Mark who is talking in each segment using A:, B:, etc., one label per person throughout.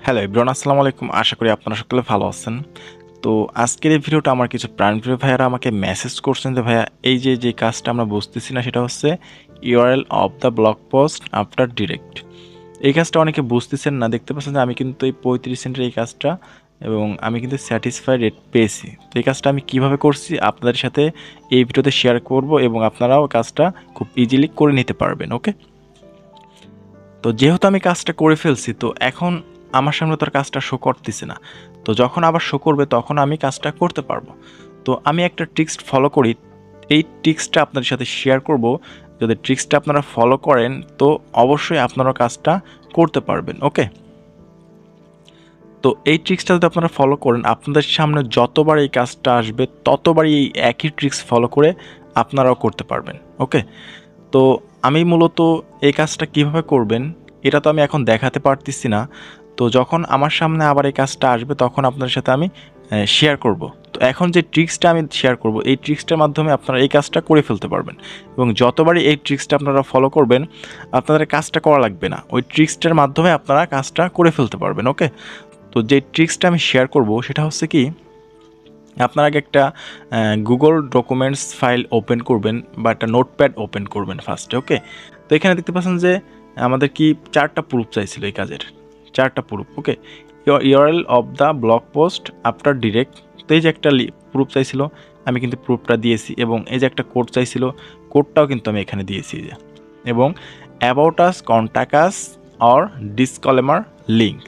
A: Hello everyone, আসসালামু আলাইকুম। আশা করি আপনারা সকলে ভালো আছেন। তো আজকের এই ভিডিওটা আমার কিছু প্রাণপ্রিয় ভাইয়ারা আমাকে মেসেজ করছেন যে ভাইয়া এই যে কাজটা আমরা বুঝতেছি না, সেটা হচ্ছে URL of the blog post after direct. এই কাজটা অনেকে বুঝতেছেন না। দেখতে পাচ্ছেন যে আমি কিন্তু এই 35 সেন্টের এই কাজটা এবং আমি কিন্তু স্যাটিসফাইড রেট পেয়েছি। তো এই কাজটা আমি কিভাবে করছি আপনাদের সাথে এই ভিডিওতে শেয়ার করব এবং আপনারাও কাজটা খুব ইজিলি করে নিতে পারবেন। ওকে, তো যেহেতু আমি কাজটা করে ফেলছি, তো এখন আমার সামনে তো আর কাজটা শো করতেছে না। তো যখন আবার শো করবে তখন আমি কাজটা করতে পারবো। তো আমি একটা ট্রিক্স ফলো করি, এই ট্রিক্সটা আপনাদের সাথে শেয়ার করব। যদি ট্রিক্সটা আপনারা ফলো করেন তো অবশ্যই আপনারা কাজটা করতে পারবেন। ওকে, তো এই ট্রিক্সটা যদি আপনারা ফলো করেন, আপনাদের সামনে যতবার এই কাজটা আসবে ততবারই এই একই ট্রিক্স ফলো করে আপনারাও করতে পারবেন। ওকে, তো আমি মূলত এই কাজটা কিভাবে করবেন এটা তো আমি এখন দেখাতে পারতেছি না। তো যখন আমার সামনে আবার এই কাজটা আসবে তখন আপনাদের সাথে আমি শেয়ার করব। তো এখন যে ট্রিক্সটা আমি শেয়ার করব, এই ট্রিক্সটার মাধ্যমে আপনারা এই কাজটা করে ফেলতে পারবেন এবং যতবারই এই ট্রিক্সটা আপনারা ফলো করবেন আপনাদের কাজটা করা লাগবে না, ওই ট্রিক্সটার মাধ্যমে আপনারা কাজটা করে ফেলতে পারবেন। ওকে, তো যে ট্রিক্সটা আমি শেয়ার করব সেটা হচ্ছে কি, আপনার আগে একটা গুগল ডকুমেন্টস ফাইল ওপেন করবেন বা একটা নোটপ্যাড ওপেন করবেন ফার্স্টে। ওকে, তো এখানে দেখতে পাচ্ছেন যে আমাদের কি 4টা প্রুফ চাইছিল এই কাজের, 4টা proof. Okay, URL of the blog post after direct, তো এই যে একটা প্রুফ চাইছিল আমি কিন্তু প্রুফটা দিয়েছি এবং এই যে একটা কোড চাইছিল কোডটাও কিন্তু আমি এখানে দিয়েছি যে, এবং about us, contact us or disclaimer link,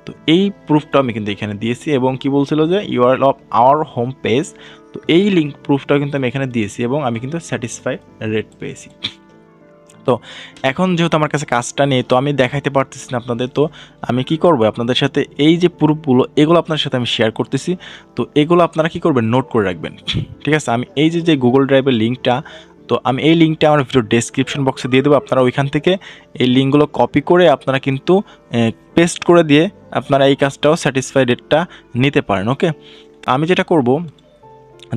A: তো এই প্রুফটা আমি কিন্তু এখানে দিয়েছি এবং কি বলছিল যে URL of our home page, তো এই লিঙ্ক প্রুফটাও কিন্তু আমি এখানে দিয়েছি এবং আমি কিন্তু স্যাটিসফাই রেট পেয়েছি। তো এখন যেহেতু আমার কাছে কাজটা নেই তো আমি দেখাইতে পারতেছি না আপনাদের, তো আমি কি করব আপনাদের সাথে এই যে প্রুফগুলো এগুলো আপনার সাথে আমি শেয়ার করতেছি। তো এগুলো আপনারা কি করবেন, নোট করে রাখবেন। ঠিক আছে, আমি এই যে গুগল ড্রাইভের লিঙ্কটা, তো আমি এই লিঙ্কটা আমার ভিডিও ডেসক্রিপশন বক্সে দিয়ে দেবো। আপনারা ওইখান থেকে এই লিঙ্কগুলো কপি করে আপনারা কিন্তু পেস্ট করে দিয়ে আপনারা এই কাজটাও স্যাটিসফাই রেটটা নিতে পারেন। ওকে, আমি যেটা করব,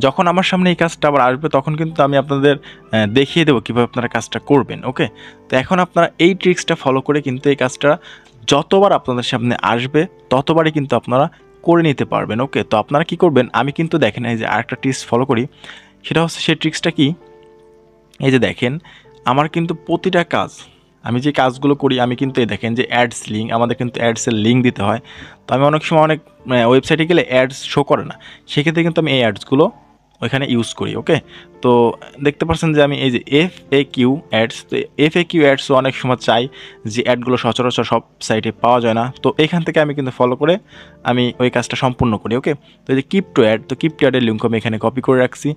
A: যখন আমার সামনে এই কাজটা আবার আসবে তখন কিন্তু আমি আপনাদের দেখিয়ে দেবো কীভাবে আপনারা কাজটা করবেন। ওকে, তো এখন আপনারা এই ট্রিক্সটা ফলো করে কিন্তু এই কাজটা যতবার আপনাদের সামনে আসবে ততবারই কিন্তু আপনারা করে নিতে পারবেন। ওকে, তো আপনারা কি করবেন, আমি কিন্তু দেখেন এই যে আরেকটা ট্রিক্স ফলো করি, সেটা হচ্ছে সেই ট্রিক্সটা কি, এই যে দেখেন আমার কিন্তু প্রতিটা কাজ, আমি যে কাজগুলো করি আমি কিন্তু এই দেখেন যে অ্যাডস লিঙ্ক, আমাদের কিন্তু অ্যাডসের লিঙ্ক দিতে হয়। তো আমি অনেক সময় অনেক ওয়েবসাইটে গেলে অ্যাডস শো করে না, সেক্ষেত্রে কিন্তু আমি এই অ্যাডসগুলো ওইখানে ইউজ করি। ওকে, তো দেখতে পাচ্ছেন যে আমি এই যে FAQ অ্যাডস, তো FAQ অ্যাডসও অনেক সময় চাই যে অ্যাডগুলো সচরাচর সব সাইটে পাওয়া যায় না, তো এখান থেকে আমি কিন্তু ফলো করে আমি ওই কাজটা সম্পূর্ণ করি। ওকে, তো এই যে কিপ টু অ্যাড, তো কিপ টু অ্যাডের লিঙ্ক আমি এখানে কপি করে রাখছি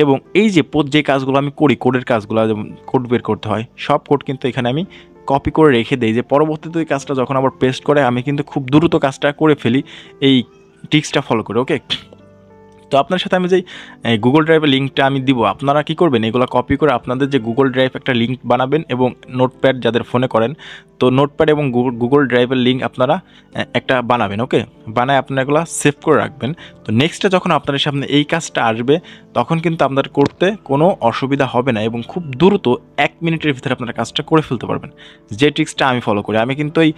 A: এবং এই যে কাজগুলো আমি করি, কোডের কাজগুলো যেমন কোড বের করতে হয় সব কোড কিন্তু এখানে আমি কপি করে রেখে দেই, যে পরবর্তীতে ওই কাজটা যখন আবার পেস্ট করে আমি কিন্তু খুব দ্রুত কাজটা করে ফেলি এই ট্রিক্সটা ফলো করে। ওকে, তো আপনার সাথে আমি যেই গুগল ড্রাইভের লিঙ্কটা আমি দিব, আপনারা কি করবেন, এগুলো কপি করে আপনাদের যে গুগল ড্রাইভ একটা লিঙ্ক বানাবেন এবং নোটপ্যাড যাদের ফোনে করেন, তো নোটপ্যাড এবং গুগল ড্রাইভের লিঙ্ক আপনারা একটা বানাবেন। ওকে, বানায় আপনারা এগুলো সেভ করে রাখবেন। তো নেক্সটে যখন আপনাদের সামনে এই কাজটা আসবে তখন কিন্তু আপনাদের করতে কোনো অসুবিধা হবে না এবং খুব দ্রুত 1 মিনিটের ভিতরে আপনারা কাজটা করে ফেলতে পারবেন। যে ট্রিক্সটা আমি ফলো করি, আমি কিন্তু ওই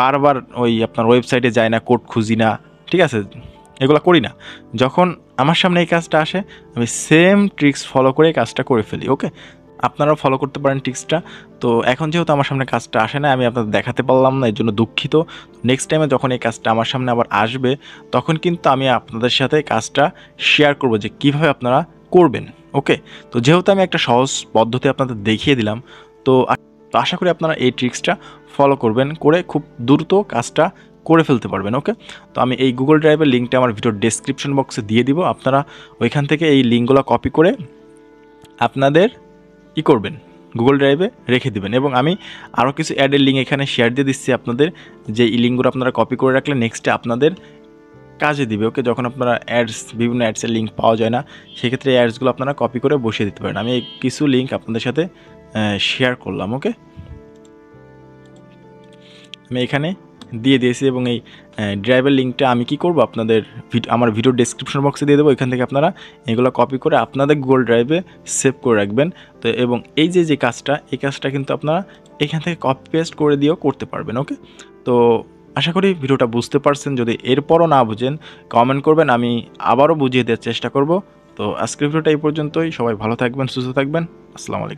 A: বারবার ওই আপনার ওয়েবসাইটে যাই না, কোড খুঁজি না, ঠিক আছে, এগুলো করি না। যখন আমার সামনে এই কাজটা আসে আমি সেম ট্রিক্স ফলো করে কাজটা করে ফেলি। ওকে, আপনারাও ফলো করতে পারেন ট্রিক্সটা। তো এখন যেহেতু আমার সামনে কাজটা আসে না, আমি আপনাদের দেখাতে পারলাম না, এর জন্য দুঃখিত। নেক্সট টাইমে যখন এই কাজটা আমার সামনে আবার আসবে তখন কিন্তু আমি আপনাদের সাথে কাজটা শেয়ার করব যে কীভাবে আপনারা করবেন। ওকে, তো যেহেতু আমি একটা সহজ পদ্ধতি আপনাদের দেখিয়ে দিলাম, তো আশা করি আপনারা এই ট্রিক্সটা ফলো করবেন, করে খুব দ্রুত কাজটা করে ফেলতে পারবেন। ওকে, তো আমি এই গুগল ড্রাইভের লিঙ্কটা আমার ভিডিওর ডেসক্রিপশন বক্সে দিয়ে দিব, আপনারা ওইখান থেকে এই লিঙ্কগুলো কপি করে আপনাদের কী করবেন, গুগল ড্রাইভে রেখে দেবেন এবং আমি আরও কিছু অ্যাডের লিঙ্ক এখানে শেয়ার দিয়ে দিচ্ছি আপনাদের, যে এই লিঙ্কগুলো আপনারা কপি করে রাখলে নেক্সটে আপনাদের কাজে দিবে। ওকে, যখন আপনারা বিভিন্ন অ্যাডসের লিঙ্ক পাওয়া যায় না সেক্ষেত্রে এই অ্যাডসগুলো আপনারা কপি করে বসিয়ে দিতে পারেন। আমি কিছু লিঙ্ক আপনাদের সাথে শেয়ার করলাম। ওকে, আমি এখানে দিয়ে দিয়েছি এবং এই ড্রাইভের লিঙ্কটা আমি কি করব আপনাদের আমার ভিডিও ডেসক্রিপশন বক্সে দিয়ে দেবো, এখান থেকে আপনারা এগুলো কপি করে আপনাদের গুগল ড্রাইভে সেভ করে রাখবেন। তো এবং এই যে কাজটা, এই কাজটা কিন্তু আপনারা এখান থেকে কপি পেস্ট করে দিয়েও করতে পারবেন। ওকে, তো আশা করি ভিডিওটা বুঝতে পারছেন। যদি এরপরও না বুঝেন কমেন্ট করবেন, আমি আবারও বুঝিয়ে দেওয়ার চেষ্টা করব। তো আজকের ভিডিওটা এই পর্যন্তই। সবাই ভালো থাকবেন, সুস্থ থাকবেন। আসসালামু আলাইকুম।